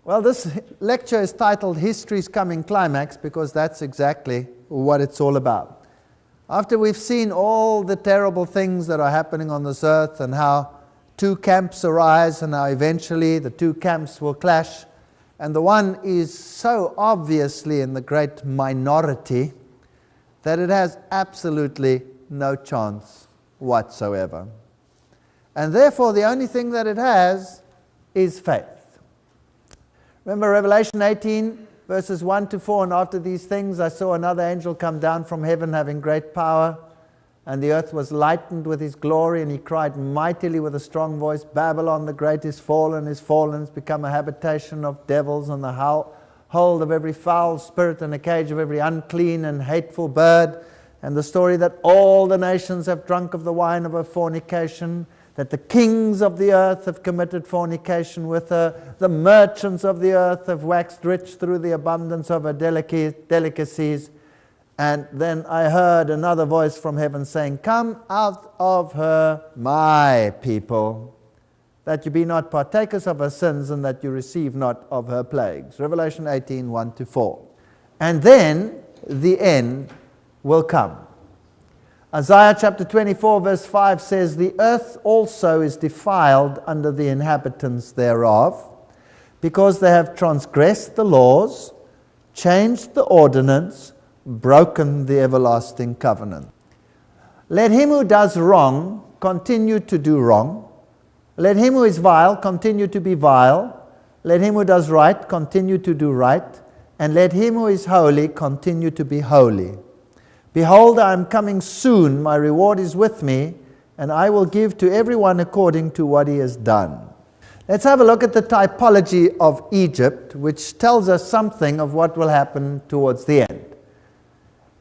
Well, this lecture is titled History's Coming Climax because that's exactly what it's all about. After we've seen all the terrible things that are happening on this earth and how two camps arise and how eventually the two camps will clash, and the one is so obviously in the great minority that it has absolutely no chance whatsoever. And therefore the only thing that it has is faith. Remember Revelation 18 verses 1 to 4, and after these things I saw another angel come down from heaven having great power, and the earth was lightened with his glory, and he cried mightily with a strong voice, Babylon the great is fallen, it's become a habitation of devils, and the hold of every foul spirit, and a cage of every unclean and hateful bird. And the story that all the nations have drunk of the wine of her fornication, that the kings of the earth have committed fornication with her, the merchants of the earth have waxed rich through the abundance of her delicacies. And then I heard another voice from heaven saying, Come out of her, my people, that you be not partakers of her sins, and that you receive not of her plagues. Revelation 18, 1 to 4. And then the end will come. Isaiah chapter 24 verse 5 says, The earth also is defiled under the inhabitants thereof, because they have transgressed the laws, changed the ordinance, broken the everlasting covenant. Let him who does wrong continue to do wrong. Let him who is vile continue to be vile. Let him who does right continue to do right. And let him who is holy continue to be holy. Behold, I am coming soon, my reward is with me, and I will give to everyone according to what he has done. Let's have a look at the typology of Egypt, which tells us something of what will happen towards the end.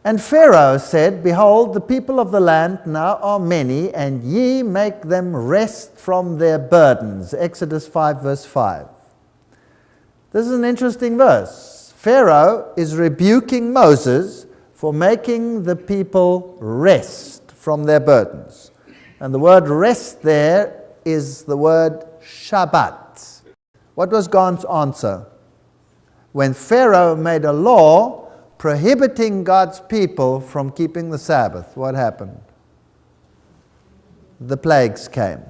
And Pharaoh said, Behold, the people of the land now are many, and ye make them rest from their burdens. Exodus 5 verse 5. This is an interesting verse. Pharaoh is rebuking Moses for making the people rest from their burdens. And the word rest there is the word Shabbat. What was God's answer? When Pharaoh made a law prohibiting God's people from keeping the Sabbath, what happened? The plagues came.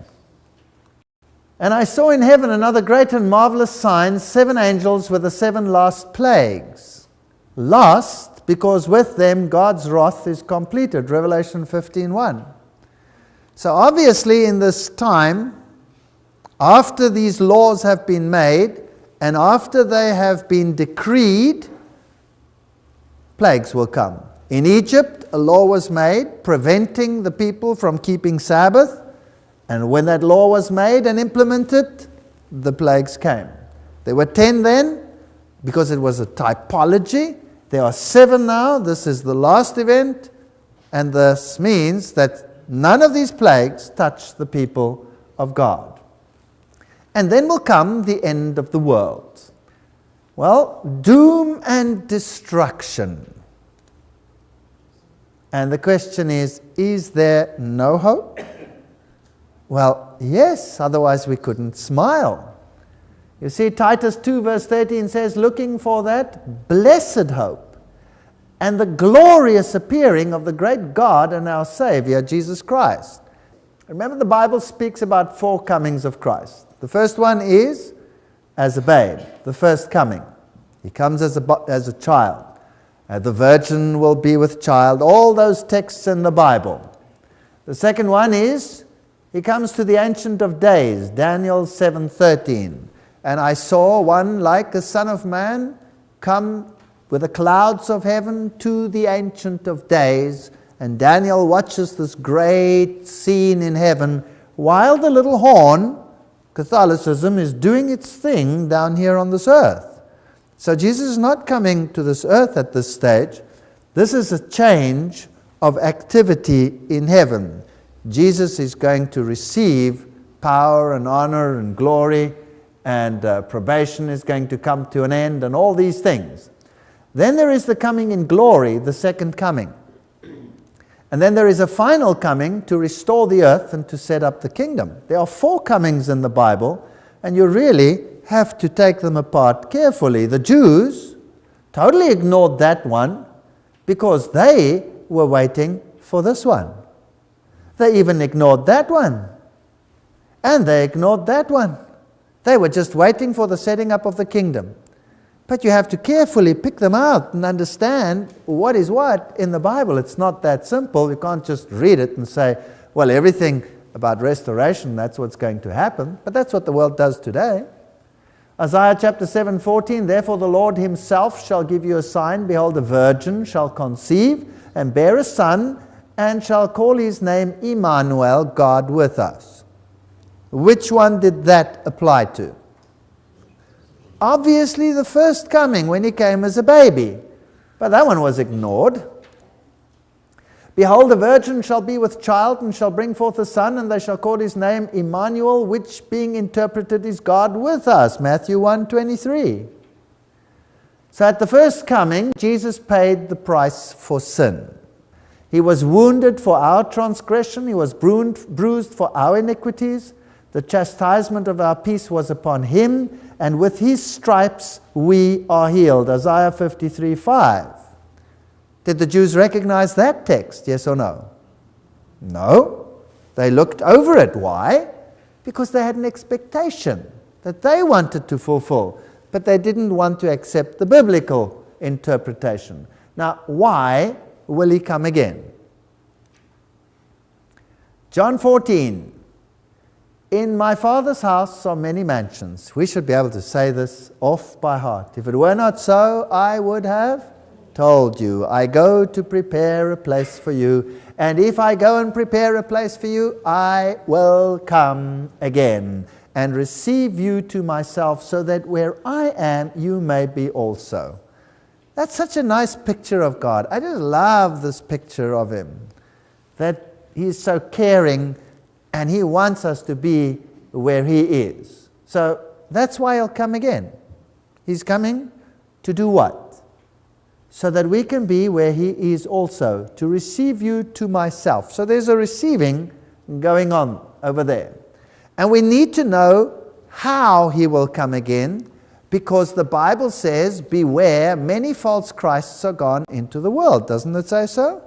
And I saw in heaven another great and marvelous sign, 7 angels with the 7 last plagues. Last, because with them God's wrath is completed. Revelation 15:1. So obviously in this time, after these laws have been made, and after they have been decreed, plagues will come. In Egypt, a law was made preventing the people from keeping Sabbath, and when that law was made and implemented, the plagues came. There were 10 then, because it was a typology. There are 7 now. This is the last event, and this means that none of these plagues touch the people of God. And then will come the end of the world. Well, doom and destruction. And the question is there no hope? Well, yes, otherwise we couldn't smile. You see, Titus 2 verse 13 says, looking for that blessed hope and the glorious appearing of the great God and our Savior, Jesus Christ. Remember, the Bible speaks about 4 comings of Christ. The first one is as a babe, the first coming. He comes as a child. The virgin will be with child. All those texts in the Bible. The second one is, he comes to the Ancient of Days, Daniel 7:13. And I saw one like a son of man come with the clouds of heaven to the Ancient of Days. And Daniel watches this great scene in heaven while the little horn, Catholicism, is doing its thing down here on this earth. So Jesus is not coming to this earth at this stage. This is a change of activity in heaven. Jesus is going to receive power and honor and glory, and probation is going to come to an end, and all these things. Then there is the coming in glory, the second coming. And then there is a final coming to restore the earth and to set up the kingdom. There are 4 comings in the Bible, and you really have to take them apart carefully. The Jews totally ignored that one because they were waiting for this one. They even ignored that one. And they ignored that one. They were just waiting for the setting up of the kingdom. But you have to carefully pick them out and understand what is what in the Bible. It's not that simple. You can't just read it and say, well, everything about restoration, that's what's going to happen. But that's what the world does today. Isaiah chapter 7:14, therefore the Lord himself shall give you a sign. Behold, a virgin shall conceive and bear a son, and shall call his name Emmanuel, God with us. Which one did that apply to? Obviously the first coming, when he came as a baby. But that one was ignored. Behold, a virgin shall be with child, and shall bring forth a son, and they shall call his name Emmanuel, which being interpreted is God with us. Matthew 1:23. So at the first coming, Jesus paid the price for sin. He was wounded for our transgression. He was bruised for our iniquities. The chastisement of our peace was upon him, and with his stripes we are healed. Isaiah 53:5. Did the Jews recognize that text? Yes or no? No. They looked over it. Why? Because they had an expectation that they wanted to fulfill, but they didn't want to accept the biblical interpretation. Now, why will he come again? John 14. In my Father's house are many mansions. We should be able to say this off by heart. If it were not so, I would have told you. I go to prepare a place for you. And if I go and prepare a place for you, I will come again and receive you to myself, so that where I am, you may be also. That's such a nice picture of God. I just love this picture of him. That he's so caring, and he wants us to be where he is. So that's why he'll come again. He's coming to do what? So that we can be where he is also, to receive you to myself. So there's a receiving going on over there. And we need to know how he will come again, because the Bible says, beware, many false Christs are gone into the world. Doesn't it say so?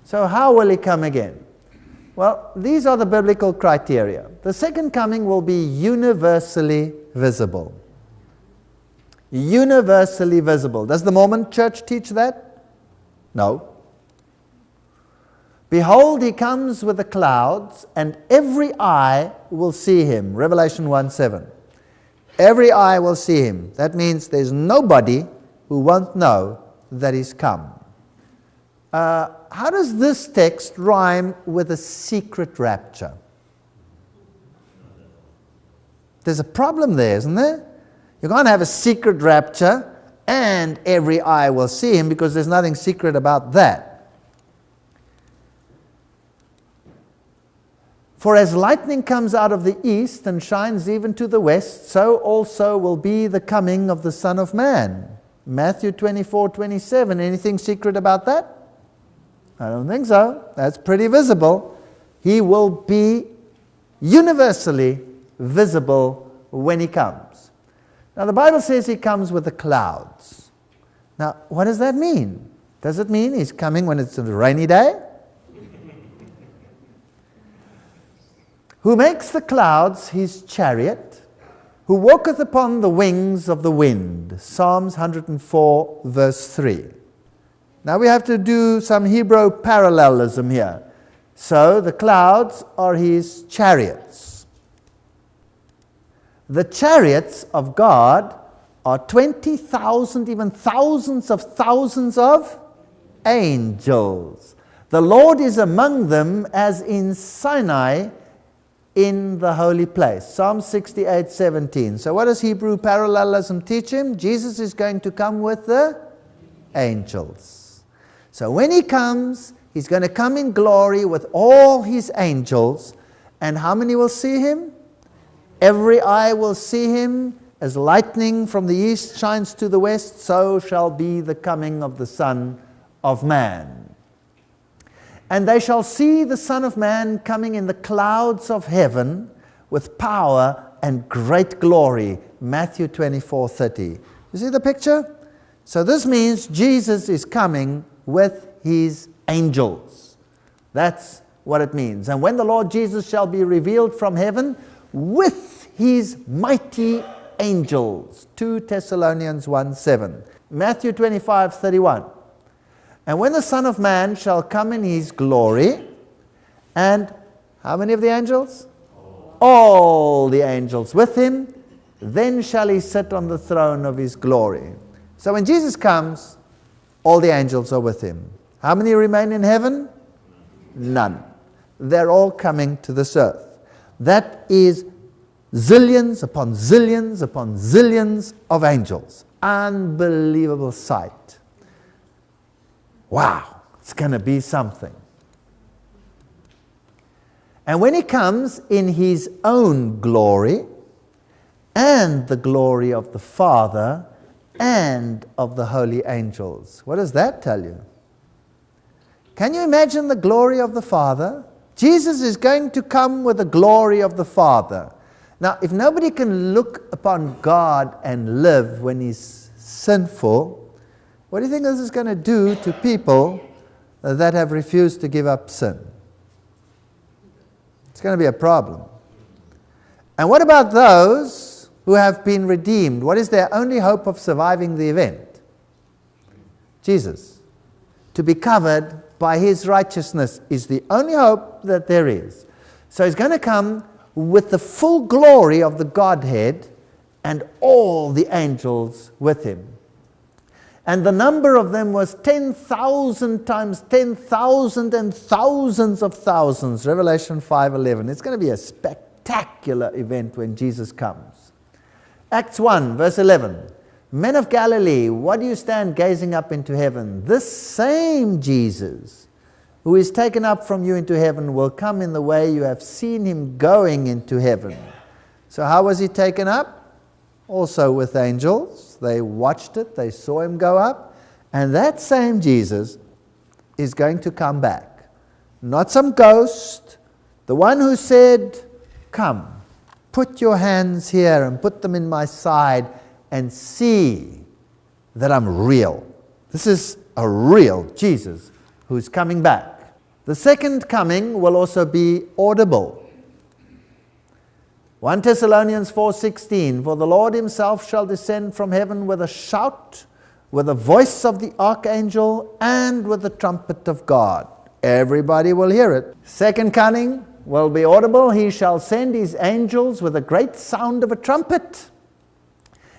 So how will he come again? Well, these are the biblical criteria. The second coming will be universally visible. Universally visible. Does the Mormon church teach that? No. Behold, he comes with the clouds, and every eye will see him. Revelation 1:7. Every eye will see him. That means there's nobody who won't know that he's come. How does this text rhyme with a secret rapture? There's a problem there, isn't there? You can't have a secret rapture and every eye will see him, because there's nothing secret about that. For as lightning comes out of the east and shines even to the west, so also will be the coming of the Son of Man. Matthew 24:27. Anything secret about that? I don't think so. That's pretty visible. He will be universally visible when he comes. Now the Bible says he comes with the clouds. Now what does that mean? Does it mean he's coming when it's a rainy day? Who makes the clouds his chariot, who walketh upon the wings of the wind. Psalms 104 verse 3. Now we have to do some Hebrew parallelism here. So the clouds are his chariots. The chariots of God are 20,000, even thousands of angels. The Lord is among them as in Sinai in the holy place. Psalm 68:17. So what does Hebrew parallelism teach him? Jesus is going to come with the angels. So when he comes, he's going to come in glory with all his angels. And how many will see him? Every eye will see him. As lightning from the east shines to the west, so shall be the coming of the Son of Man. And they shall see the Son of Man coming in the clouds of heaven with power and great glory. Matthew 24:30. You see the picture? So this means Jesus is coming with his angels. That's what it means. And when the Lord Jesus shall be revealed from heaven with his mighty angels. 2 Thessalonians 1:7. Matthew 25:31. And when the Son of Man shall come in his glory, and how many of the angels? All the angels with him, then shall he sit on the throne of his glory. So when Jesus comes, all the angels are with him. How many remain in heaven? None. They're all coming to this earth. That is zillions upon zillions upon zillions of angels. Unbelievable sight. Wow, it's going to be something. And when he comes in his own glory and the glory of the Father and of the holy angels. What does that tell you? Can you imagine the glory of the Father? Jesus is going to come with the glory of the Father. Now, if nobody can look upon God and live when he's sinful, what do you think this is going to do to people that have refused to give up sin? It's going to be a problem. And what about those who have been redeemed? What is their only hope of surviving the event? Jesus. To be covered by his righteousness is the only hope that there is. So he's going to come with the full glory of the Godhead and all the angels with him. And the number of them was 10,000 times 10,000 and thousands of thousands. Revelation 5:11. It's going to be a spectacular event when Jesus comes. Acts 1 verse 11. Men of Galilee, what do you stand gazing up into heaven? This same Jesus who is taken up from you into heaven will come in the way you have seen him going into heaven. So how was he taken up? Also with angels. They watched it, they saw him go up, and that same Jesus is going to come back. Not some ghost, the one who said, come, put your hands here and put them in my side and see that I'm real. This is a real Jesus who's coming back. The second coming will also be audible. 1 Thessalonians 4:16, for the Lord himself shall descend from heaven with a shout, with the voice of the archangel, and with the trumpet of God. Everybody will hear it. Second coming will be audible. He shall send his angels with a great sound of a trumpet,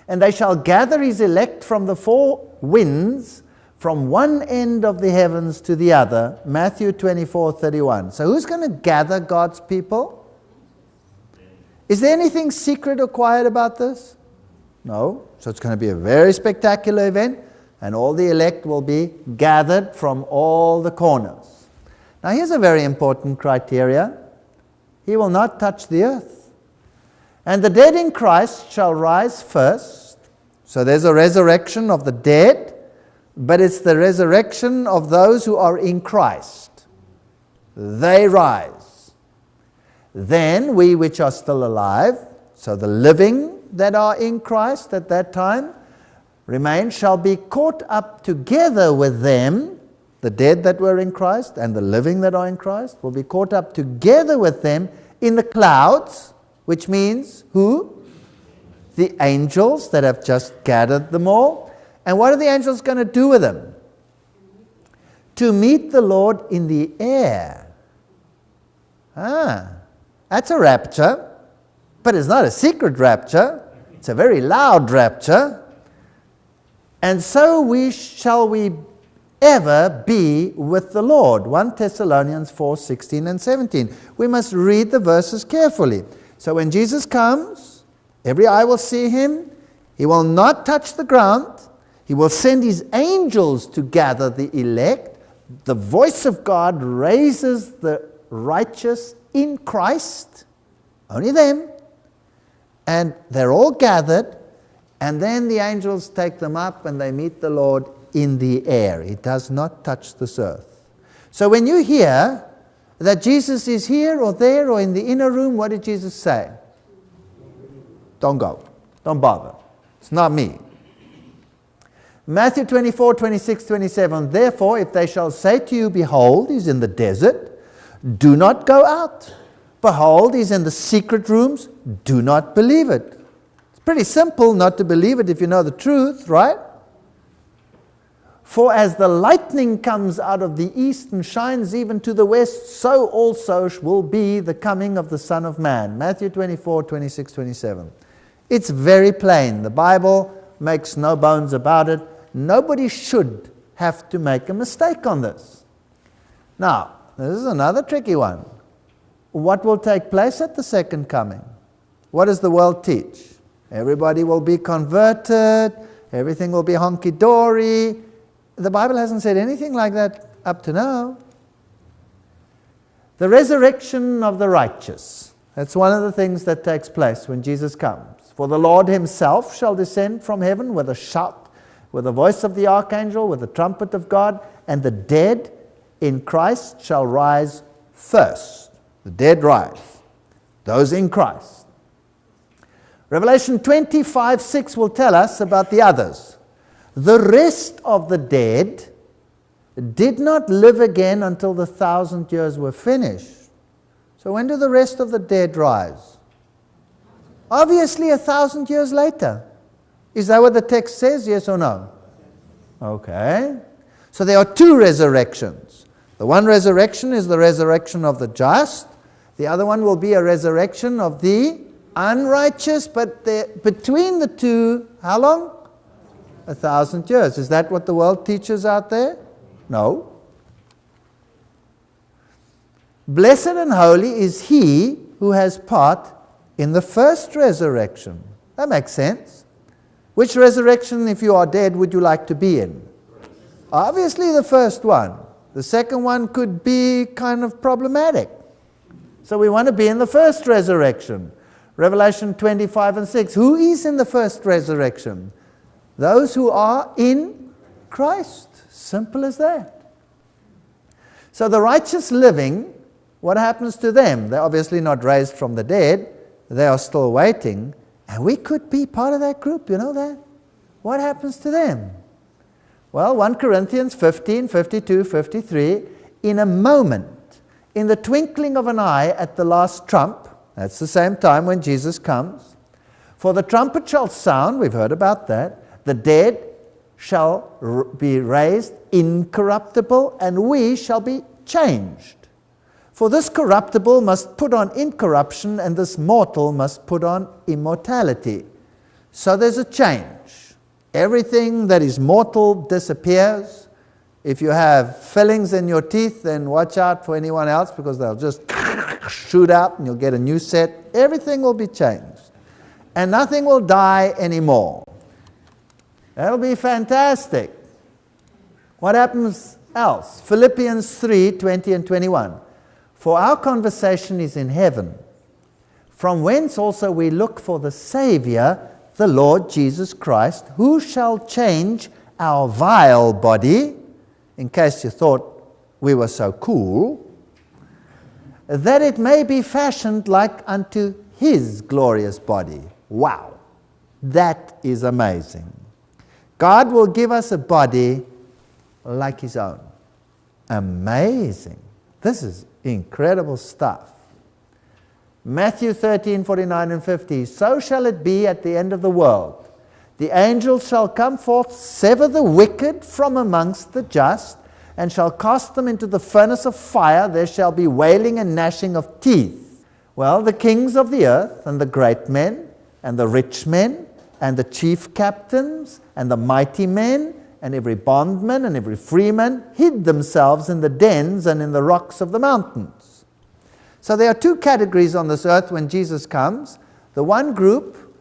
and they shall gather his elect from the four winds, from one end of the heavens to the other. Matthew 24:31. So who's going to gather God's people? Is there anything secret or quiet about this? No. So it's going to be a very spectacular event, and all the elect will be gathered from all the corners. Now here's a very important criteria. He will not touch the earth. And the dead in Christ shall rise first. So there's a resurrection of the dead, but it's the resurrection of those who are in Christ. They rise. Then we which are still alive, so the living that are in Christ at that time, remain, shall be caught up together with them. The dead that were in Christ and the living that are in Christ will be caught up together with them in the clouds, which means who? The angels that have just gathered them all. And what are the angels going to do with them? To meet the Lord in the air. That's a rapture, but it's not a secret rapture. It's a very loud rapture. And so shall we ever be with the Lord. 1 Thessalonians 4:16 and 17. We must read the verses carefully. So when Jesus comes, every eye will see him. He will not touch the ground. He will send his angels to gather the elect. The voice of God raises the righteous in Christ, only them, and they're all gathered, and then the angels take them up and they meet the Lord in the air. He does not touch this earth. So when you hear that Jesus is here or there or in the inner room, what did Jesus say? Don't go. Don't bother. It's not me. Matthew 24, 26, 27. Therefore, if they shall say to you, behold, he's in the desert, do not go out. Behold, he's in the secret rooms, do not believe it. It's pretty simple not to believe it if you know the truth, right? For as the lightning comes out of the east and shines even to the west, so also will be the coming of the Son of Man. Matthew 24, 26, 27. It's very plain. The Bible makes no bones about it. Nobody should have to make a mistake on this. Now, this is another tricky one. What will take place at the second coming? What does the world teach? Everybody will be converted. Everything will be honky-dory. The Bible hasn't said anything like that up to now. The resurrection of the righteous. That's one of the things that takes place when Jesus comes. For the Lord himself shall descend from heaven with a shout, with the voice of the archangel, with the trumpet of God, and the dead in Christ shall rise first. The dead rise. Those in Christ. Revelation 25:6 will tell us about the others. The rest of the dead did not live again until the 1,000 years were finished. So when do the rest of the dead rise? Obviously 1,000 years later. Is that what the text says, yes or no? Okay. So there are two resurrections. The one resurrection is the resurrection of the just. The other one will be a resurrection of the unrighteous. But between the two, how long? 1,000 years. Is that what the world teaches out there? No. Blessed and holy is he who has part in the first resurrection. That makes sense. Which resurrection, if you are dead, would you like to be in? Obviously the first one. The second one could be kind of problematic. So we want to be in the first resurrection. Revelation 25:6. Who is in the first resurrection? Those who are in Christ. Simple as that. So the righteous living, what happens to them? They're obviously not raised from the dead. They are still waiting. And we could be part of that group, you know that? What happens to them? Well, 1 Corinthians 15, 52, 53, in a moment, in the twinkling of an eye at the last trump, that's the same time when Jesus comes, for the trumpet shall sound, we've heard about that, the dead shall be raised incorruptible, and we shall be changed. For this corruptible must put on incorruption, and this mortal must put on immortality. So there's a change. Everything that is mortal disappears. If you have fillings in your teeth, then watch out for anyone else, because they'll just shoot out and you'll get a new set. Everything will be changed. And nothing will die anymore. That'll be fantastic. What happens else? Philippians 3, 20 and 21. For our conversation is in heaven, from whence also we look for the Savior, the Lord Jesus Christ, who shall change our vile body, in case you thought we were so cool, that it may be fashioned like unto his glorious body. Wow, that is amazing. God will give us a body like his own. Amazing. This is incredible stuff. Matthew 13, 49 and 50. So shall it be at the end of the world. The angels shall come forth, sever the wicked from amongst the just, and shall cast them into the furnace of fire. There shall be wailing and gnashing of teeth. Well, the kings of the earth, and the great men, and the rich men, and the chief captains, and the mighty men, and every bondman and every freeman hid themselves in the dens and in the rocks of the mountains. So there are two categories on this earth when Jesus comes. The one group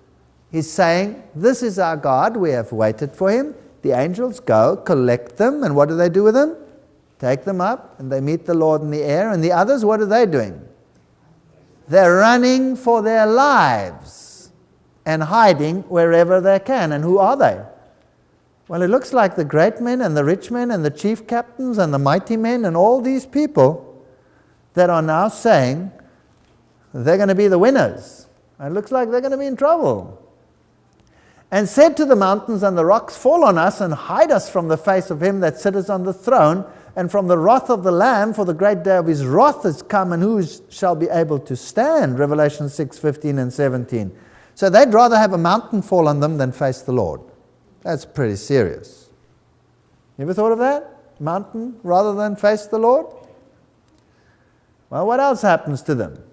is saying, this is our God, we have waited for him. The angels go, collect them, and what do they do with them? Take them up, and they meet the Lord in the air. And the others, what are they doing? They're running for their lives and hiding wherever they can. And who are they? Well, it looks like the great men and the rich men and the chief captains and the mighty men and all these people, that are now saying they're going to be the winners. It looks like they're going to be in trouble. And said to the mountains and the rocks, fall on us and hide us from the face of him that sitteth on the throne and from the wrath of the Lamb, for the great day of his wrath is come, and who shall be able to stand? Revelation 6:15 and 17. So they'd rather have a mountain fall on them than face the Lord. That's pretty serious. You ever thought of that? Mountain rather than face the Lord? Well, what else happens to them?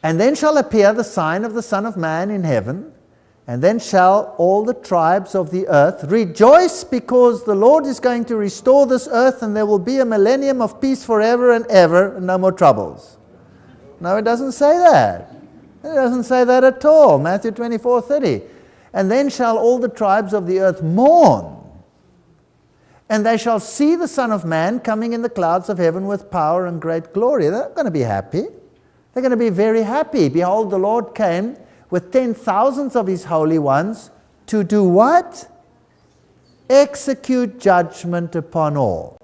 And then shall appear the sign of the Son of Man in heaven, and then shall all the tribes of the earth rejoice, because the Lord is going to restore this earth, and there will be a millennium of peace forever and ever, and no more troubles. No, it doesn't say that. It doesn't say that at all. Matthew 24:30. And then shall all the tribes of the earth mourn, and they shall see the Son of Man coming in the clouds of heaven with power and great glory. They're not going to be happy. They're going to be very happy. Behold, the Lord came with 10,000s of his holy ones to do what? Execute judgment upon all,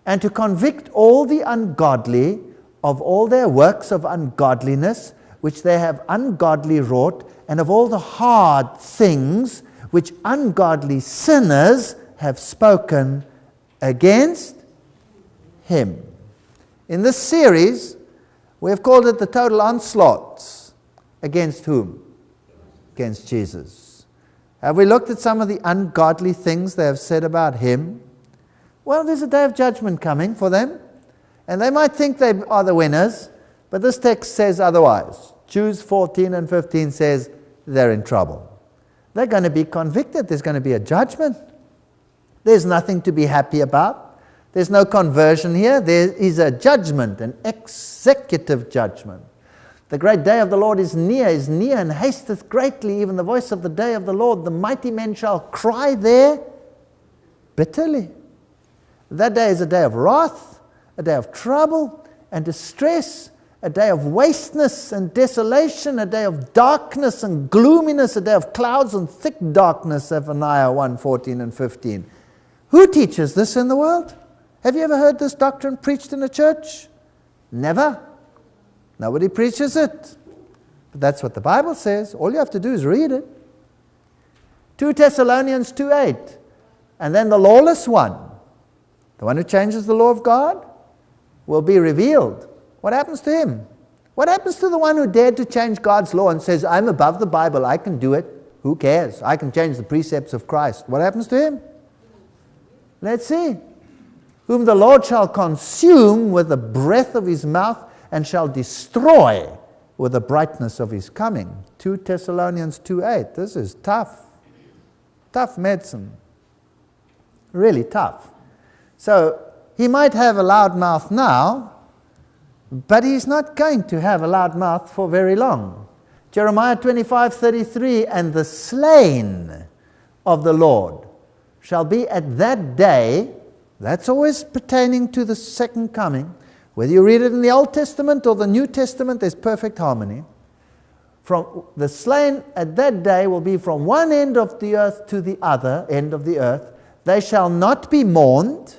and to convict all the ungodly of all their works of ungodliness which they have ungodly wrought, and of all the hard things which ungodly sinners have spoken against him. In this series, we have called it the total onslaughts. Against whom? Against Jesus. Have we looked at some of the ungodly things they have said about him? Well, there's a day of judgment coming for them, and they might think they are the winners, but this text says otherwise. Jude 14 and 15 says they're in trouble. They're going to be convicted. There's going to be a judgment. There's nothing to be happy about. There's no conversion here. There is a judgment, an executive judgment. The great day of the Lord is near, and hasteth greatly, even the voice of the day of the Lord. The mighty men shall cry there bitterly. That day is a day of wrath, a day of trouble and distress, a day of wasteness and desolation, a day of darkness and gloominess, a day of clouds and thick darkness, Zephaniah 1:14 and 15. Who teaches this in the world? Have you ever heard this doctrine preached in a church? Never. Nobody preaches it. But that's what the Bible says. All you have to do is read it. 2 Thessalonians 2:8. And then the lawless one, the one who changes the law of God, will be revealed. What happens to him? What happens to the one who dared to change God's law and says, I'm above the Bible, I can do it. Who cares? I can change the precepts of Christ. What happens to him? Let's see. Whom the Lord shall consume with the breath of his mouth, and shall destroy with the brightness of his coming. 2 Thessalonians 2:8. This is tough. Tough medicine. Really tough. So he might have a loud mouth now, but he's not going to have a loud mouth for very long. Jeremiah 25:33, and the slain of the Lord shall be at that day. That's always pertaining to the second coming. Whether you read it in the Old Testament or the New Testament, there's perfect harmony. From the slain at that day will be from one end of the earth to the other end of the earth. They shall not be mourned,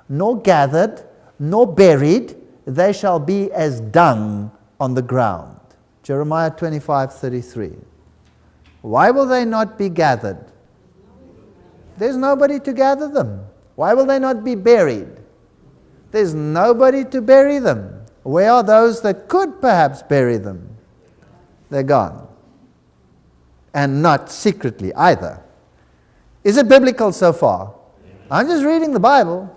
nor gathered, nor buried. They shall be as dung on the ground. Jeremiah 25:33. Why will they not be gathered? There's nobody to gather them. Why will they not be buried? There's nobody to bury them. Where are those that could perhaps bury them? They're gone. And not secretly either. Is it biblical so far? I'm just reading the Bible.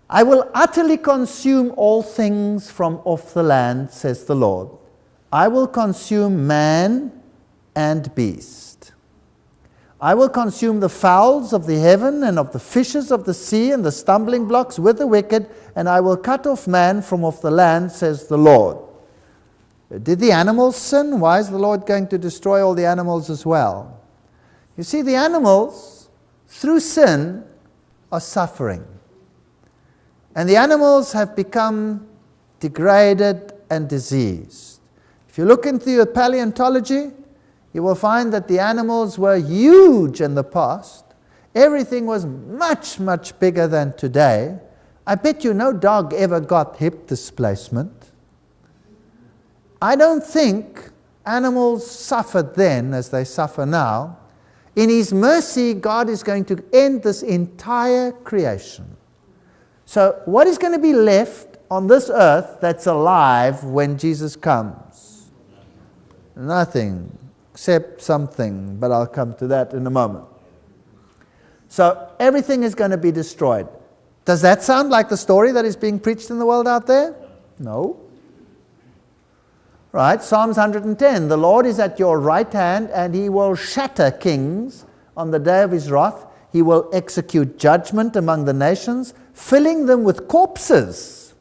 I will utterly consume all things from off the land, says the Lord. I will consume man and beast. I will consume the fowls of the heaven and of the fishes of the sea and the stumbling blocks with the wicked, and I will cut off man from off the land, says the Lord. Did the animals sin? Why is the Lord going to destroy all the animals as well? You see, the animals, through sin, are suffering. And the animals have become degraded and diseased. If you look into paleontology, you will find that the animals were huge in the past. Everything was much, much bigger than today. I bet you no dog ever got hip displacement. I don't think animals suffered then as they suffer now. In His mercy, God is going to end this entire creation. So what is going to be left on this earth that's alive when Jesus comes? Nothing, except something, but I'll come to that in a moment. So everything is going to be destroyed. Does that sound like the story that is being preached in the world out there? No. Right, Psalms 110, the Lord is at your right hand, and He will shatter kings on the day of His wrath. He will execute judgment among the nations, filling them with corpses.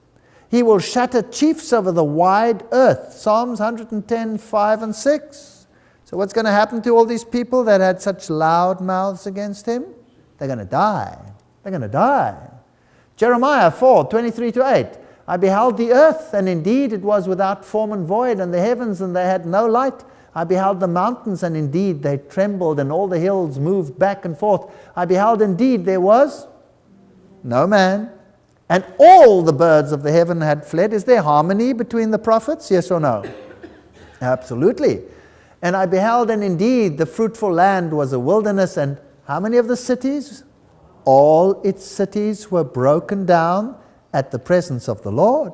He will shatter chiefs over the wide earth. Psalms 110, 5 and 6. So what's going to happen to all these people that had such loud mouths against Him? They're going to die. They're going to die. Jeremiah 4, 23 to 8. I beheld the earth, and indeed it was without form and void, and the heavens, and they had no light. I beheld the mountains, and indeed they trembled, and all the hills moved back and forth. I beheld indeed there was no man, and all the birds of the heaven had fled. Is there harmony between the prophets? Yes or no? Absolutely. And I beheld, and indeed the fruitful land was a wilderness, and how many of the cities? All its cities were broken down at the presence of the Lord,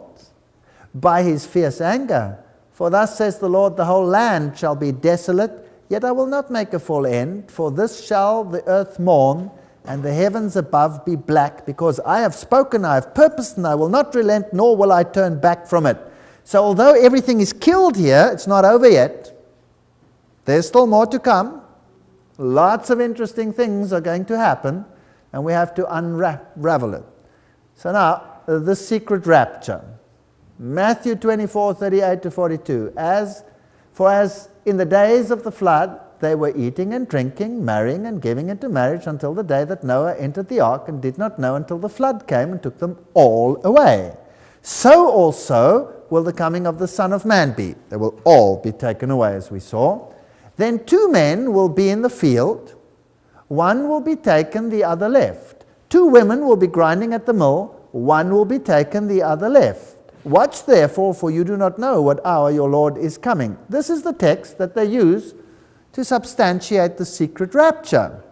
by His fierce anger. For thus says the Lord, the whole land shall be desolate, yet I will not make a full end, for this shall the earth mourn, and the heavens above be black, because I have spoken, I have purposed, and I will not relent, nor will I turn back from it. So although everything is killed here, it's not over yet. There's still more to come. Lots of interesting things are going to happen, and we have to unravel it. So now, the secret rapture. Matthew 24, 38 to 42. For as in the days of the flood, they were eating and drinking, marrying and giving into marriage until the day that Noah entered the ark, and did not know until the flood came and took them all away. So also will the coming of the Son of Man be. They will all be taken away, as we saw. Then 2 men will be in the field. One will be taken, the other left. 2 women will be grinding at the mill. One will be taken, the other left. Watch therefore, for you do not know what hour your Lord is coming. This is the text that they use to substantiate the secret rapture.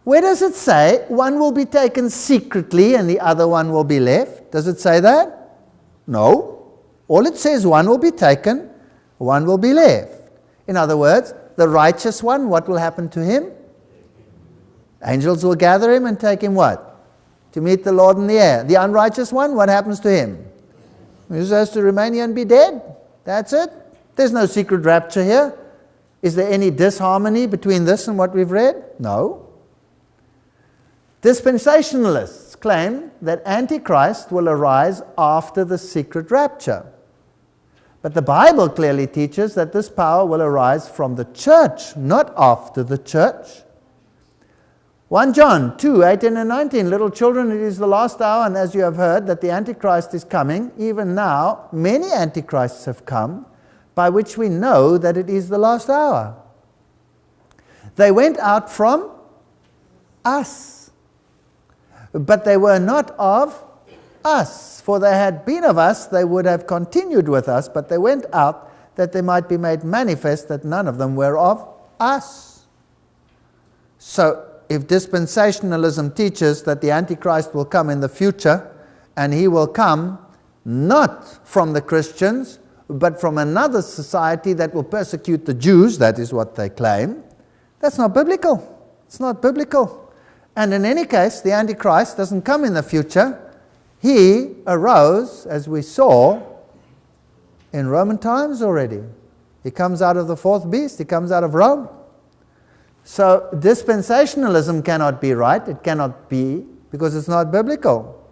Where does it say one will be taken secretly and the other one will be left? Does it say that? No. All it says, one will be taken, one will be left. In other words, the righteous one, what will happen to him? Angels will gather him and take him what? To meet the Lord in the air. The unrighteous one, what happens to him? He just has to remain here and be dead. That's it. There's no secret rapture here. Is there any disharmony between this and what we've read? No. Dispensationalists claim that Antichrist will arise after the secret rapture. But the Bible clearly teaches that this power will arise from the church, not after the church. 1 John 2, 18 and 19, little children, it is the last hour, and as you have heard that the Antichrist is coming, even now many Antichrists have come, by which we know that it is the last hour. They went out from us, but they were not of us. For they had been of us, they would have continued with us, but they went out that they might be made manifest that none of them were of us. So, if dispensationalism teaches that the Antichrist will come in the future, and he will come not from the Christians, but from another society that will persecute the Jews, that is what they claim, that's not biblical. It's not biblical. And in any case, the Antichrist doesn't come in the future. He arose, as we saw, in Roman times already. He comes out of the fourth beast. He comes out of Rome. So dispensationalism cannot be right. It cannot be because it's not biblical.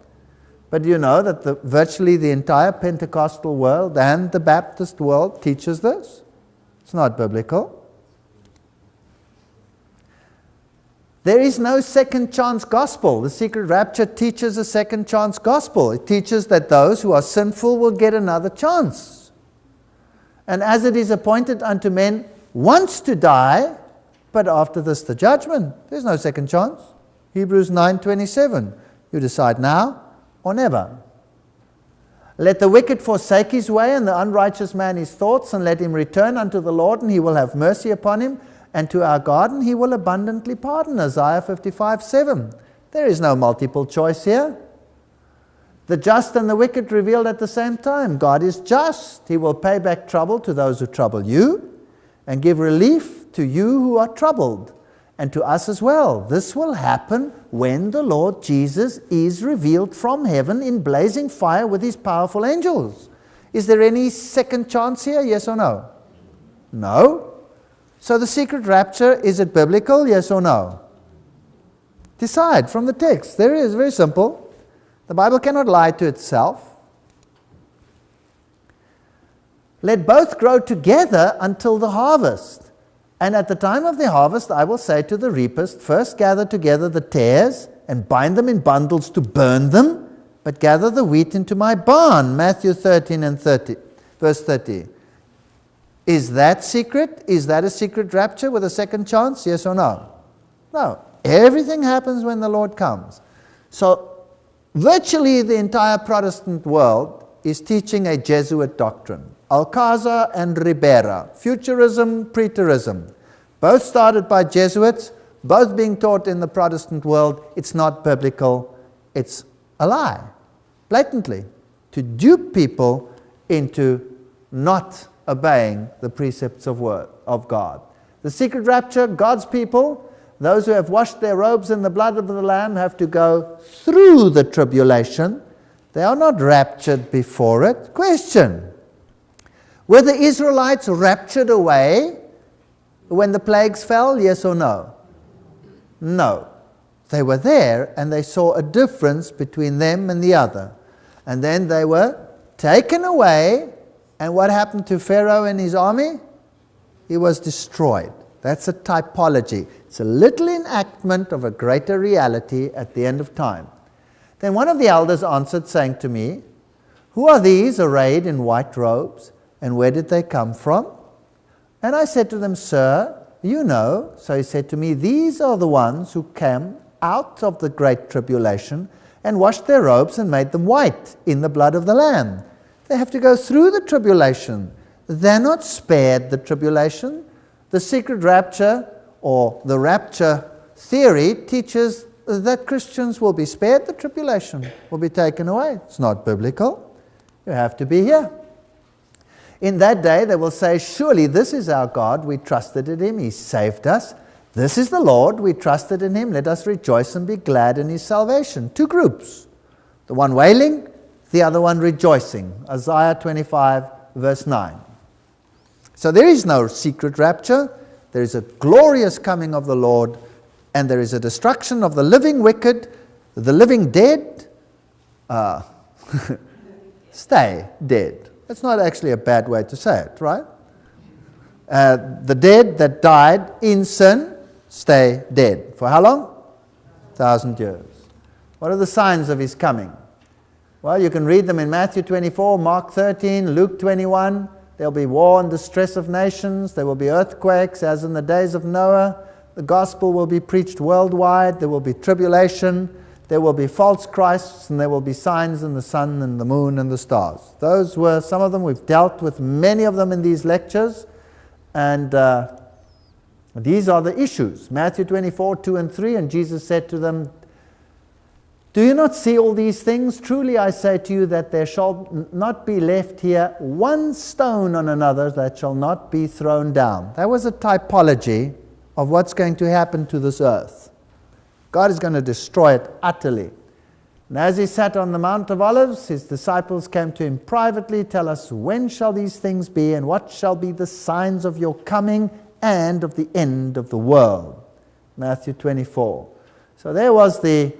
But you know that virtually the entire Pentecostal world and the Baptist world teaches this. It's not biblical. There is no second chance gospel. The secret rapture teaches a second chance gospel. It teaches that those who are sinful will get another chance. And as it is appointed unto men once to die, but after this the judgment. There's no second chance. Hebrews 9:27. You decide now or never. Let the wicked forsake his way, and the unrighteous man his thoughts, and let him return unto the Lord, and he will have mercy upon him, and to our God, and he will abundantly pardon. Isaiah 55:7. There is no multiple choice here. The just and the wicked revealed at the same time. God is just. He will pay back trouble to those who trouble you, and give relief to you who are troubled, and to us as well. This will happen when the Lord Jesus is revealed from heaven in blazing fire with his powerful angels. Is there any second chance here? Yes or no? No. So the secret rapture, is it biblical? Yes or no? Decide from the text. There it is, very simple. The Bible cannot lie to itself. Let both grow together until the harvest. And at the time of the harvest, I will say to the reapers, first gather together the tares and bind them in bundles to burn them, but gather the wheat into my barn. Matthew 13 and 30, verse 30. Is that secret? Is that a secret rapture with a second chance? Yes or no? No. Everything happens when the Lord comes. So virtually the entire Protestant world is teaching a Jesuit doctrine. Alcazar and Ribera, futurism, preterism, both started by Jesuits, both being taught in the Protestant world. It's not biblical, it's a lie, blatantly, to dupe people into not obeying the precepts of God. The secret rapture, God's people, those who have washed their robes in the blood of the Lamb, have to go through the tribulation. They are not raptured before it. Question: were the Israelites raptured away when the plagues fell? Yes or no? No. They were there and they saw a difference between them and the other. And then they were taken away. And what happened to Pharaoh and his army? He was destroyed. That's a typology. It's a little enactment of a greater reality at the end of time. Then one of the elders answered, saying to me, who are these arrayed in white robes? And where did they come from? And I said to them, Sir, you know. So he said to me, these are the ones who came out of the great tribulation and washed their robes and made them white in the blood of the Lamb. They have to go through the tribulation. They're not spared the tribulation. The secret rapture, or the rapture theory, teaches that Christians will be spared the tribulation, will be taken away. It's not biblical. You have to be here. In that day they will say, surely this is our God, we trusted in him, he saved us. This is the Lord, we trusted in him, let us rejoice and be glad in his salvation. Two groups, the one wailing, the other one rejoicing. Isaiah 25 verse 9. So there is no secret rapture, there is a glorious coming of the Lord, and there is a destruction of the living wicked, the living dead, stay dead. That's not actually a bad way to say it, right? The dead that died in sin, stay dead. For how long? 1,000 years. What are the signs of his coming? Well, you can read them in Matthew 24, Mark 13, Luke 21. There will be war and distress of nations. There will be earthquakes, as in the days of Noah. The gospel will be preached worldwide. There will be tribulation. There will be false Christs, and there will be signs in the sun and the moon and the stars. Those were some of them. We've dealt with many of them in these lectures. And these are the issues. Matthew 24, 2 and 3. And Jesus said to them, do you not see all these things? Truly I say to you that there shall not be left here one stone on another that shall not be thrown down. That was a typology of what's going to happen to this earth. God is going to destroy it utterly. And as he sat on the Mount of Olives, his disciples came to him privately, tell us, when shall these things be, and what shall be the signs of your coming and of the end of the world? Matthew 24. So there was the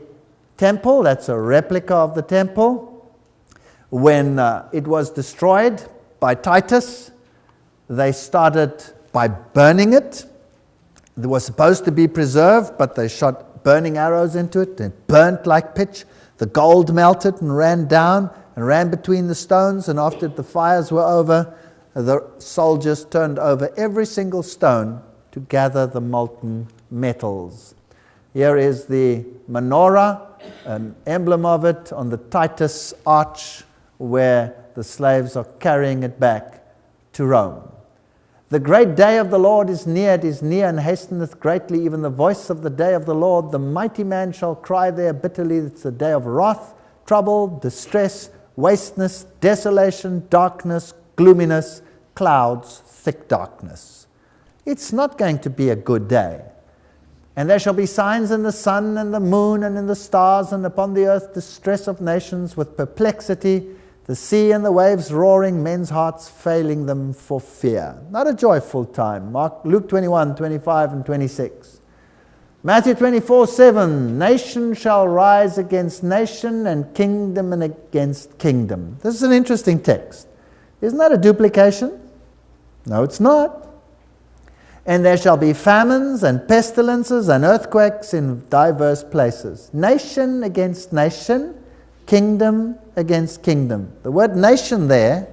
temple, that's a replica of the temple. When it was destroyed by Titus, they started by burning it. It was supposed to be preserved, but they shot burning arrows into it. It burnt like pitch. The gold melted and ran down and ran between the stones. And after the fires were over, the soldiers turned over every single stone to gather the molten metals. Here is the menorah an emblem of it on the Titus arch where the slaves are carrying it back to Rome. The great day of the Lord is near, it is near and hasteneth greatly, even the voice of the day of the Lord. The mighty man shall cry there bitterly. It's the day of wrath, trouble, distress, wasteness, desolation, darkness, gloominess, clouds, thick darkness. It's not going to be a good day. And there shall be signs in the sun and the moon and in the stars, and upon the earth distress of nations with perplexity, the sea and the waves roaring, men's hearts failing them for fear. Not a joyful time. Luke 21, 25 and 26. Matthew 24:7, nation shall rise against nation and kingdom and against kingdom. This is an interesting text. Isn't that a duplication? No, it's not. And there shall be famines and pestilences and earthquakes in diverse places. Nation against nation, kingdom against kingdom. The word nation there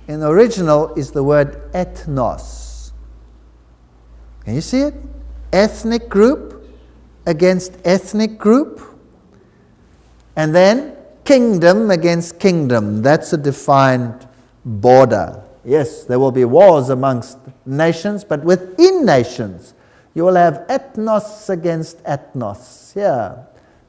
in the original is the word ethnos. Can you see it? Ethnic group against ethnic group. And then kingdom against kingdom. That's a defined border. Yes, there will be wars amongst nations, but within nations you will have ethnos against ethnos. Yeah,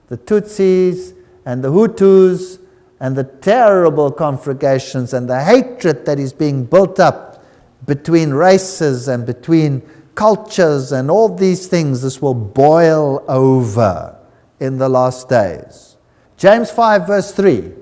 the Tutsis and the Hutus and the terrible conflagrations and the hatred that is being built up between races and between cultures and all these things. This will boil over in the last days. James 5 verse 3.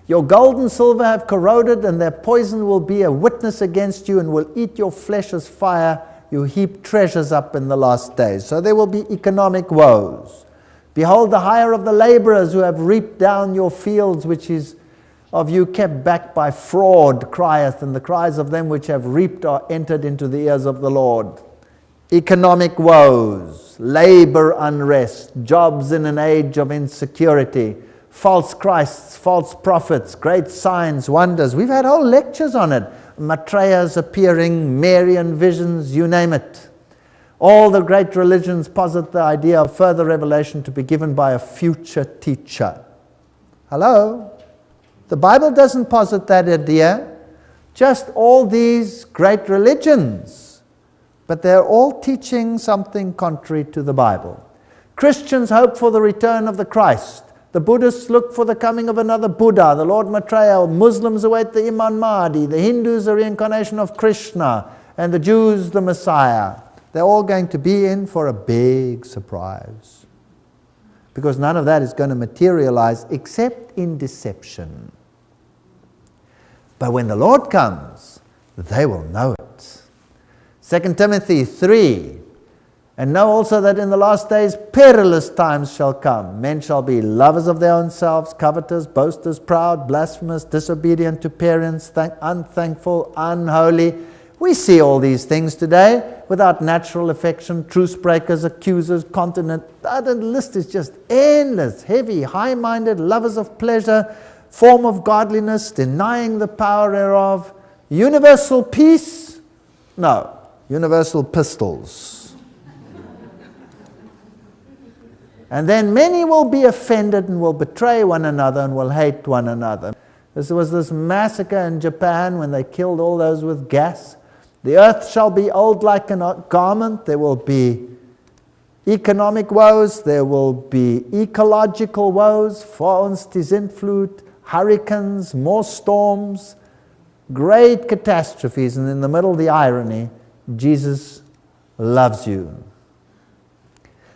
Your gold and silver have corroded, and their poison will be a witness against you and will eat your flesh as fire. You heap treasures up in the last days. So there will be economic woes. Behold, the hire of the laborers who have reaped down your fields, which is of you kept back by fraud, crieth, and the cries of them which have reaped are entered into the ears of the Lord. Economic woes, labor unrest, jobs in an age of insecurity, false Christs, false prophets, great signs, wonders. We've had whole lectures on it. Maitreya's appearing, Marian visions, you name it. All the great religions posit the idea of further revelation to be given by a future teacher. Hello? The Bible doesn't posit that idea. Just all these great religions. But they're all teaching something contrary to the Bible. Christians hope for the return of the Christ. The Buddhists look for the coming of another Buddha, the Lord Maitreya. Muslims await the Imam Mahdi. The Hindus, the reincarnation of Krishna. And the Jews, the Messiah. They're all going to be in for a big surprise. Because none of that is going to materialize except in deception. But when the Lord comes, they will know it. 2 Timothy 3. And know also that in the last days perilous times shall come. Men shall be lovers of their own selves, covetous, boasters, proud, blasphemous, disobedient to parents, unthankful, unholy. We see all these things today without natural affection, truce breakers, accusers, continent. The list is just endless. Heavy, high-minded, lovers of pleasure, form of godliness, denying the power thereof. Universal peace? No. Universal pistols. And then many will be offended and will betray one another and will hate one another. There was this massacre in Japan when they killed all those with gas. The earth shall be old like a garment. There will be economic woes. There will be ecological woes. Vorunstisinflut, hurricanes, more storms, great catastrophes. And in the middle, the irony, Jesus loves you.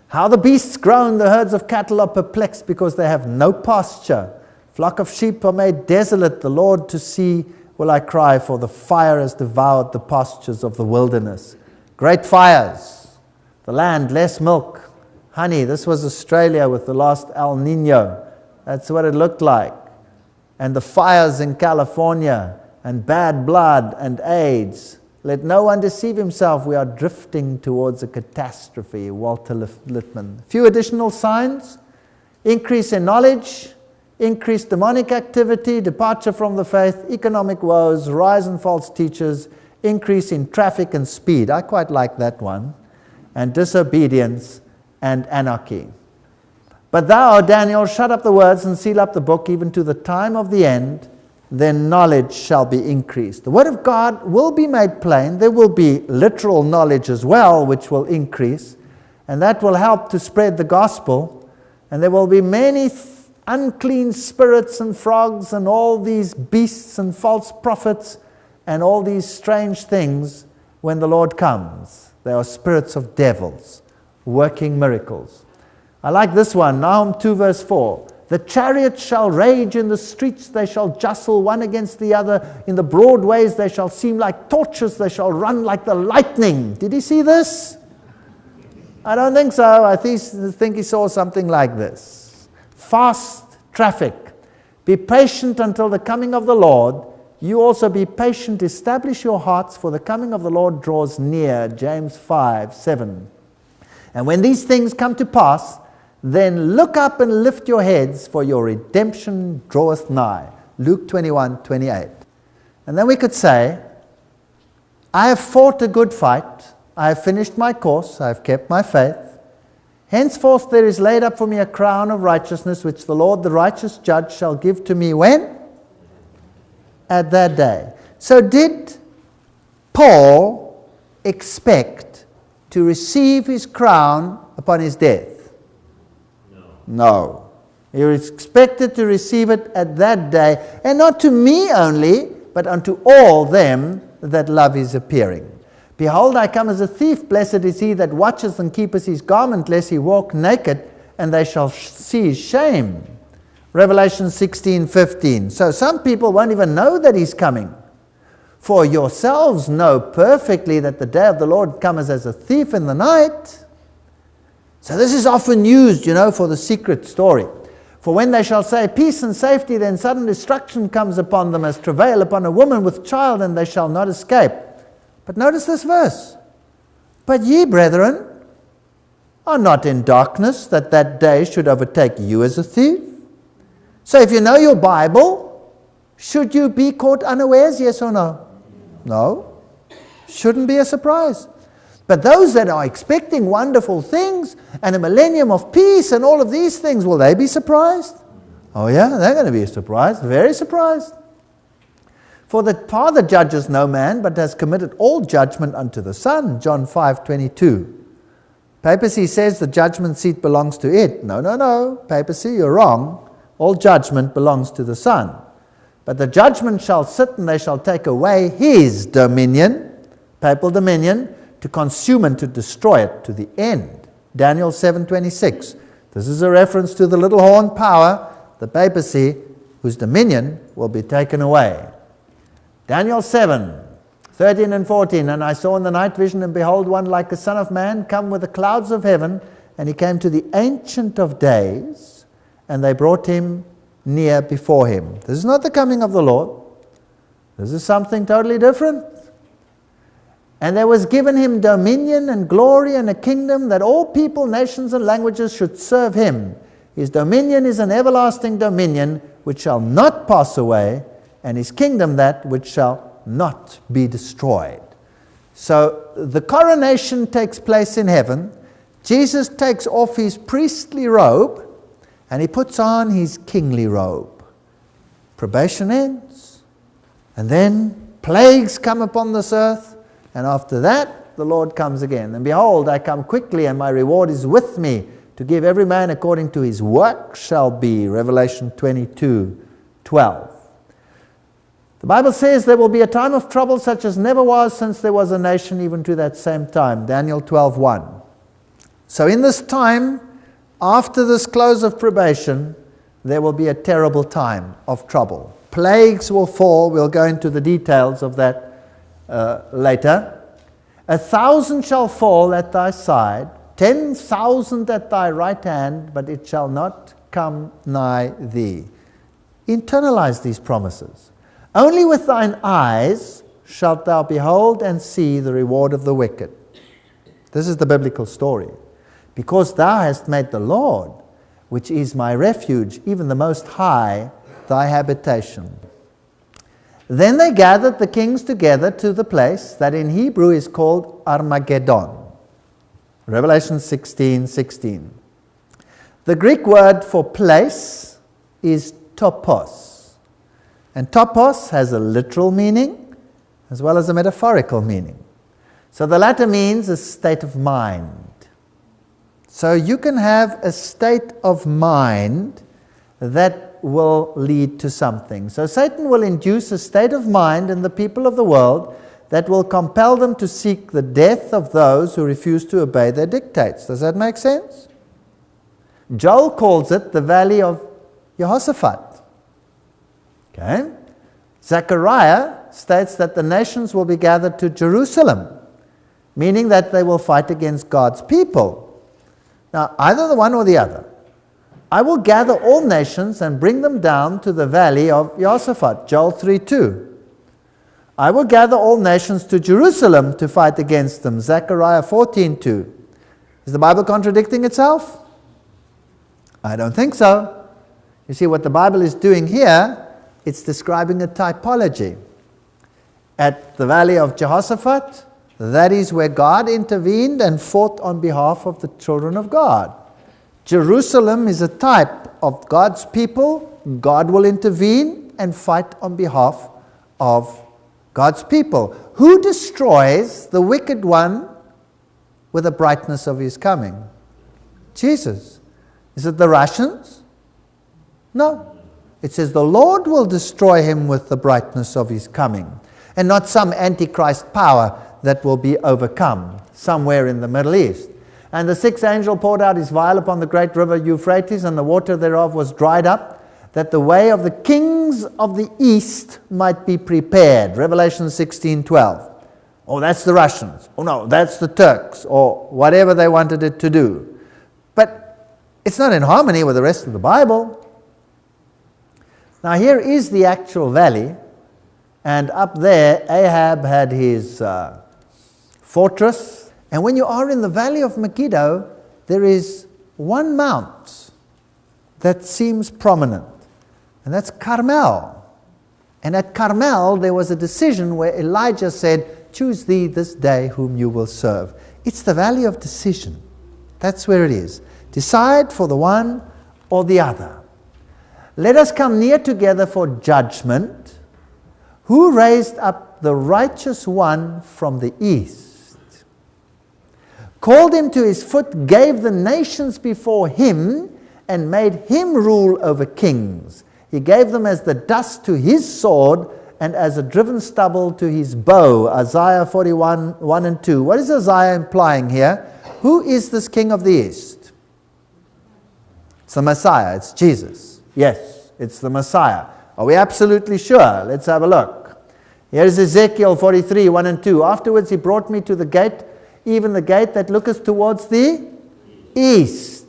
How the beasts groan, the herds of cattle are perplexed because they have no pasture. Flock of sheep are made desolate. The Lord to see will I cry, for the fire has devoured the pastures of the wilderness. Great fires. The land, less milk, honey. This was Australia with the last El Nino. That's what it looked like. And the fires in California, and bad blood and AIDS. Let no one deceive himself. We are drifting towards a catastrophe. Walter Lippmann. A few additional signs. Increase in knowledge. Increased demonic activity. Departure from the faith. Economic woes. Rise in false teachers. Increase in traffic and speed. I quite like that one. And disobedience and anarchy. But thou, O Daniel, shut up the words and seal up the book, even to the time of the end, then knowledge shall be increased. The word of God will be made plain. There will be literal knowledge as well, which will increase, and that will help to spread the gospel. And there will be many unclean spirits and frogs and all these beasts and false prophets and all these strange things when the Lord comes. They are spirits of devils working miracles. I like this one, Nahum 2 verse 4. The chariots shall rage in the streets, they shall jostle one against the other. In the broad ways they shall seem like torches, they shall run like the lightning. Did he see this? I don't think so. I think he saw something like this. Fast traffic. Be patient until the coming of the Lord. You also be patient, establish your hearts, for the coming of the Lord draws near. James 5:7. And when these things come to pass, then look up and lift your heads, for your redemption draweth nigh. Luke 21:28. And then we could say, I have fought a good fight, I have finished my course, I have kept my faith. Henceforth there is laid up for me a crown of righteousness, which the Lord, the righteous judge, shall give to me when? At that day. So did Paul expect to receive his crown upon his death? No. He was expected to receive it at that day, and not to me only, but unto all them that love his appearing. Behold, I come as a thief. Blessed is he that watches and keepeth his garment, lest he walk naked, and they shall see his shame. Revelation 16:15. So some people won't even know that he's coming. For yourselves know perfectly that the day of the Lord cometh as a thief in the night. So this is often used, for the secret story. For when they shall say peace and safety, then sudden destruction comes upon them as travail upon a woman with child, and they shall not escape. But notice this verse. But ye, brethren, are not in darkness, that that day should overtake you as a thief. So if you know your Bible, should you be caught unawares, yes or no? No. Shouldn't be a surprise. But those that are expecting wonderful things and a millennium of peace and all of these things, will they be surprised? Oh yeah, they're going to be surprised, very surprised. For the Father judges no man, but has committed all judgment unto the Son. John 5:22. Papacy says the judgment seat belongs to it. No. Papacy, you're wrong. All judgment belongs to the Son. But the judgment shall sit, and they shall take away his dominion, papal dominion, to consume and to destroy it to the end. Daniel 7:26. This is a reference to the little horn power, the papacy, whose dominion will be taken away. Daniel 7:13 and 14. And I saw in the night vision, and behold, one like the Son of Man come with the clouds of heaven, and he came to the Ancient of Days, and they brought him near before him. This is not the coming of the Lord. This is something totally different. And there was given him dominion and glory and a kingdom, that all people, nations, and languages should serve him. His dominion is an everlasting dominion which shall not pass away, and his kingdom that which shall not be destroyed. So the coronation takes place in heaven. Jesus takes off his priestly robe, and he puts on his kingly robe. Probation ends, and then plagues come upon this earth, and after that the Lord comes again. And behold, I come quickly, and my reward is with me, to give every man according to his work shall be. Revelation 22:12. The Bible says there will be a time of trouble such as never was since there was a nation, even to that same time. Daniel 12:1. So in this time, after this close of probation, there will be a terrible time of trouble. Plagues will fall. We'll go into the details of that later. 1,000 shall fall at thy side, 10,000 at thy right hand, but it shall not come nigh thee. Internalize these promises. Only with thine eyes shalt thou behold and see the reward of the wicked. This is the biblical story. Because thou hast made the Lord, which is my refuge, even the Most High, thy habitation. Then they gathered the kings together to the place that in Hebrew is called Armageddon. Revelation 16:16. The Greek word for place is topos. And topos has a literal meaning as well as a metaphorical meaning. So the latter means a state of mind. So you can have a state of mind that will lead to something. So Satan will induce a state of mind in the people of the world that will compel them to seek the death of those who refuse to obey their dictates. Does that make sense? Joel calls it the Valley of Jehoshaphat. Okay? Zechariah states that the nations will be gathered to Jerusalem, meaning that they will fight against God's people. Now, either the one or the other. I will gather all nations and bring them down to the Valley of Jehoshaphat, Joel 3:2. I will gather all nations to Jerusalem to fight against them, Zechariah 14:2. Is the Bible contradicting itself? I don't think so. You see, what the Bible is doing here, it's describing a typology. At the Valley of Jehoshaphat, that is where God intervened and fought on behalf of the children of God. Jerusalem is a type of God's people. God will intervene and fight on behalf of God's people. Who destroys the wicked one with the brightness of his coming? Jesus. Is it the Russians? No. It says the Lord will destroy him with the brightness of his coming, and not some antichrist power that will be overcome somewhere in the Middle East. And the sixth angel poured out his vial upon the great river Euphrates, and the water thereof was dried up, that the way of the kings of the east might be prepared. Revelation 16:12. Oh, that's the Russians. Oh no, that's the Turks, or whatever they wanted it to do. But it's not in harmony with the rest of the Bible. Now here is the actual valley, and up there Ahab had his fortress. And when you are in the valley of Megiddo, there is one mount that seems prominent, and that's Carmel. And at Carmel there was a decision where Elijah said, choose thee this day whom you will serve. It's the valley of decision. That's where it is. Decide for the one or the other. Let us come near together for judgment. Who raised up the righteous one from the east? Called him to his foot, gave the nations before him, and made him rule over kings. He gave them as the dust to his sword, and as a driven stubble to his bow. Isaiah 41:1-2. What is Isaiah implying here? Who is this king of the east? It's the Messiah. It's Jesus. Yes, it's the Messiah. Are we absolutely sure? Let's have a look. Here is Ezekiel 43:1-2. Afterwards he brought me to the gate, even the gate that looketh towards the east.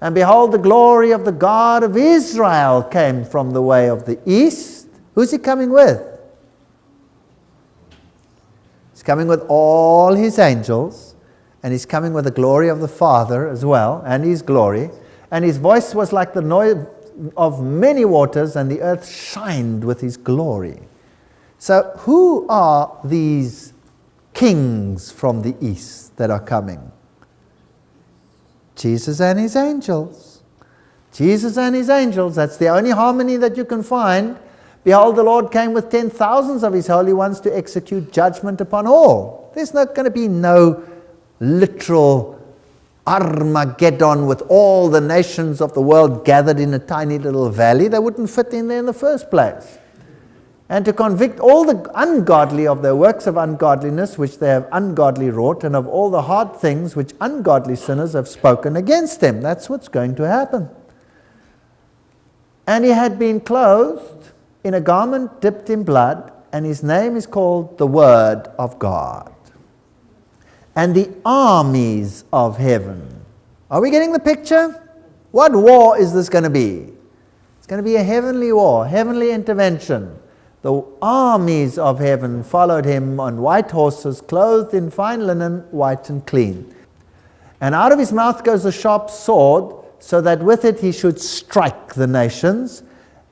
And behold, the glory of the God of Israel came from the way of the east. Who's he coming with? He's coming with all his angels, and he's coming with the glory of the Father as well, and his glory. And his voice was like the noise of many waters, and the earth shined with his glory. So who are these kings from the east that are coming? Jesus and his angels. Jesus and his angels. That's the only harmony that you can find. Behold, the Lord came with 10,000s of his holy ones to execute judgment upon all. There's not going to be no literal Armageddon with all the nations of the world gathered in a tiny little valley. They wouldn't fit in there in the first place. And to convict all the ungodly of their works of ungodliness which they have ungodly wrought, and of all the hard things which ungodly sinners have spoken against them. That's what's going to happen. And he had been clothed in a garment dipped in blood, and his name is called the Word of God. And the armies of heaven. Are we getting the picture? What war is this going to be? It's going to be a heavenly war, heavenly intervention. The armies of heaven followed him on white horses, clothed in fine linen, white and clean. And out of his mouth goes a sharp sword, so that with it he should strike the nations.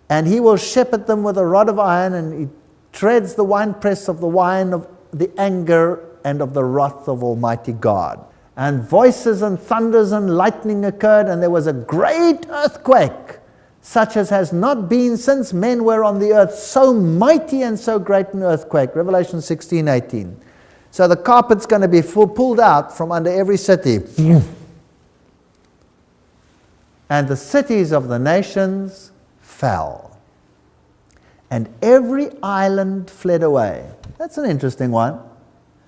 And he will shepherd them with a rod of iron, and he treads the winepress of the wine of the anger and of the wrath of Almighty God. and voices and thunders and lightning occurred, and there was a great earthquake, such as has not been since men were on the earth, so mighty and so great an earthquake. Revelation 16:18. So the carpet's going to be pulled out from under every city. And the cities of the nations fell, and every island fled away. That's an interesting one.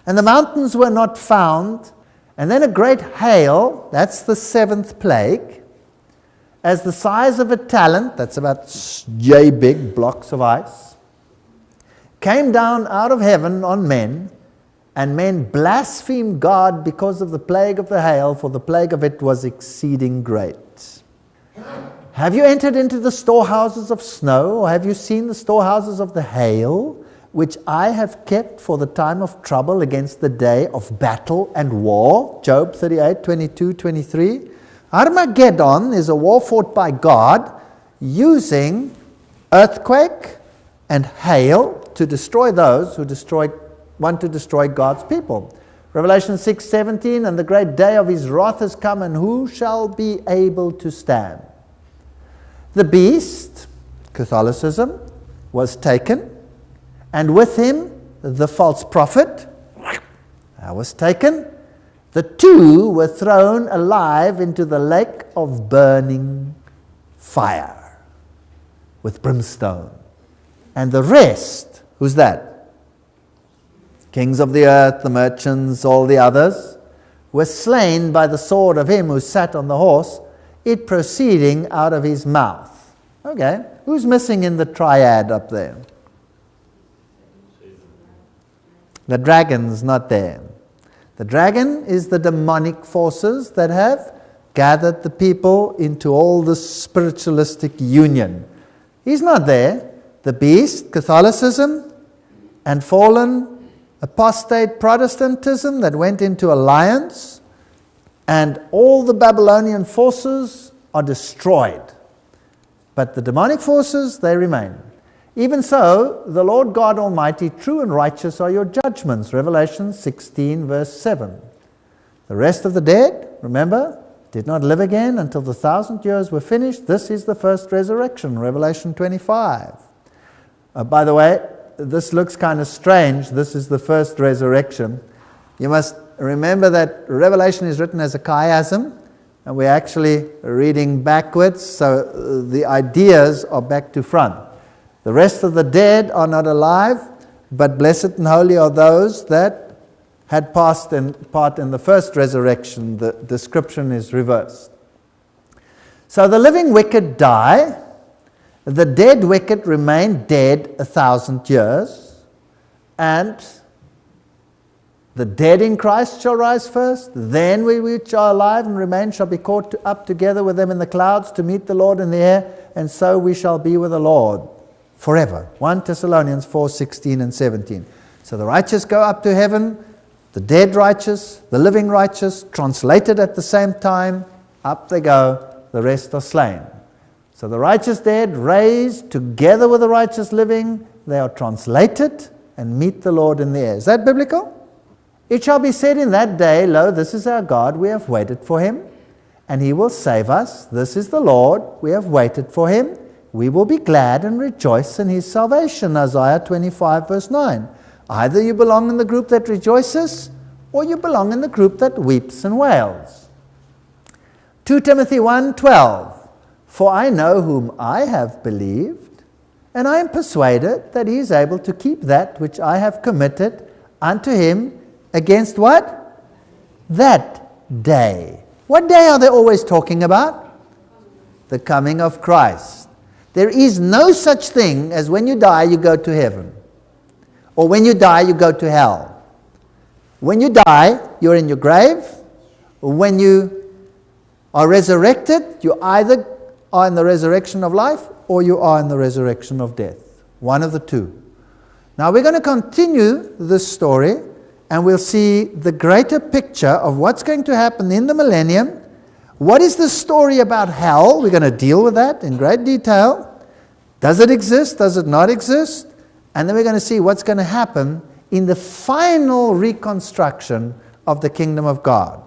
And the mountains were not found. And then a great hail, that's the seventh plague, as the size of a talent, that's about yay big blocks of ice, came down out of heaven on men, and men blasphemed God because of the plague of the hail, for the plague of it was exceeding great. Have you entered into the storehouses of snow, or have you seen the storehouses of the hail, which I have kept for the time of trouble against the day of battle and war? Job 38:22-23. Armageddon is a war fought by God using earthquake and hail to destroy those who want to destroy God's people. Revelation 6:17, and the great day of his wrath has come, and who shall be able to stand? The beast, Catholicism, was taken, and with him the false prophet was taken. The two were thrown alive into the lake of burning fire with brimstone. And the rest, who's that? Kings of the earth, the merchants, all the others, were slain by the sword of him who sat on the horse, it proceeding out of his mouth. Okay, who's missing in the triad up there? The dragon's not there. The dragon is the demonic forces that have gathered the people into all this spiritualistic union. He's not there. The beast, Catholicism, and fallen apostate Protestantism that went into alliance, and all the Babylonian forces are destroyed. But the demonic forces, they remain. Even so, the Lord God Almighty, true and righteous are your judgments. Revelation 16, verse 7. The rest of the dead, remember, did not live again until the 1,000 years were finished. This is the first resurrection. Revelation 25. By the way, this looks kind of strange. This is the first resurrection. You must remember that Revelation is written as a chiasm, and we're actually reading backwards, so the ideas are back to front. The rest of the dead are not alive, but blessed and holy are those that had part in the first resurrection. The description is reversed. So the living wicked die, the dead wicked remain dead 1,000 years, and the dead in Christ shall rise first, then we which are alive and remain shall be caught up together with them in the clouds to meet the Lord in the air, and so we shall be with the Lord forever. 1 Thessalonians 4:16 and 17. So the righteous go up to heaven, the dead righteous, the living righteous, translated at the same time, up they go, the rest are slain. So the righteous dead raised together with the righteous living, they are translated and meet the Lord in the air. Is that biblical? It shall be said in that day, lo, this is our God, we have waited for him, and he will save us. This is the Lord, we have waited for him. We will be glad and rejoice in his salvation. Isaiah 25 verse 9. Either you belong in the group that rejoices, or you belong in the group that weeps and wails. 2 Timothy 1:12. For I know whom I have believed, and I am persuaded that he is able to keep that which I have committed unto him against what? That day. What day are they always talking about? The coming of Christ. There is no such thing as when you die, you go to heaven. Or when you die, you go to hell. When you die, you're in your grave. When you are resurrected, you either are in the resurrection of life or you are in the resurrection of death. One of the two. Now we're going to continue this story, and we'll see the greater picture of what's going to happen in the millennium. What is the story about hell? We're going to deal with that in great detail. Does it exist? Does it not exist? And then we're going to see what's going to happen in the final reconstruction of the kingdom of God.